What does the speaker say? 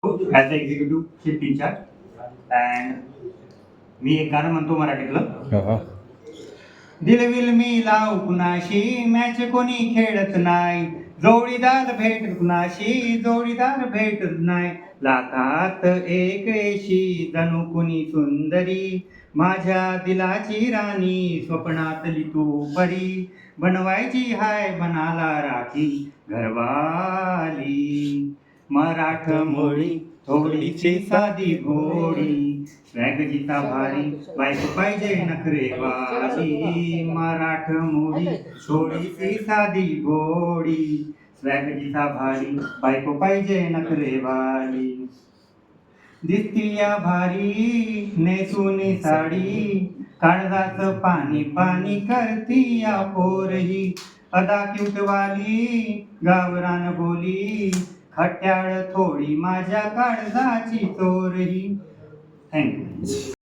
As a executive shift incharge and मी एक गाणं म्हणतो मराठीतलं. दिलविल मी लाव कुणाशी मॅच कोणी खेळत नाही, जोडीदार भेट कुणाशी जोडीदार भेटत नाही, लाखात एक एशी जणू कुणी सुंदरी, माझ्या दिलाची राणी स्वप्नातली तू परी, बनवायची हाय बनाला राखी घरवाली, मराठमोळी थोडीशी साधी भोळी, स्वॅगजीचा भारी बायको पाहिजे नखरेवाली, मराठमोळी थोडीशी साधी भोळी, स्वॅगजीचा भारी बायको पाहिजे नखरेवाली, दिसती या भारी नेसून साडी, काळजाचं पाणी पाणी करती या पोरही, अदा क्यूटवाली गावरान बोली, खट्याळ थोडी माझ्या काळजाची चोरही. थँक्यू.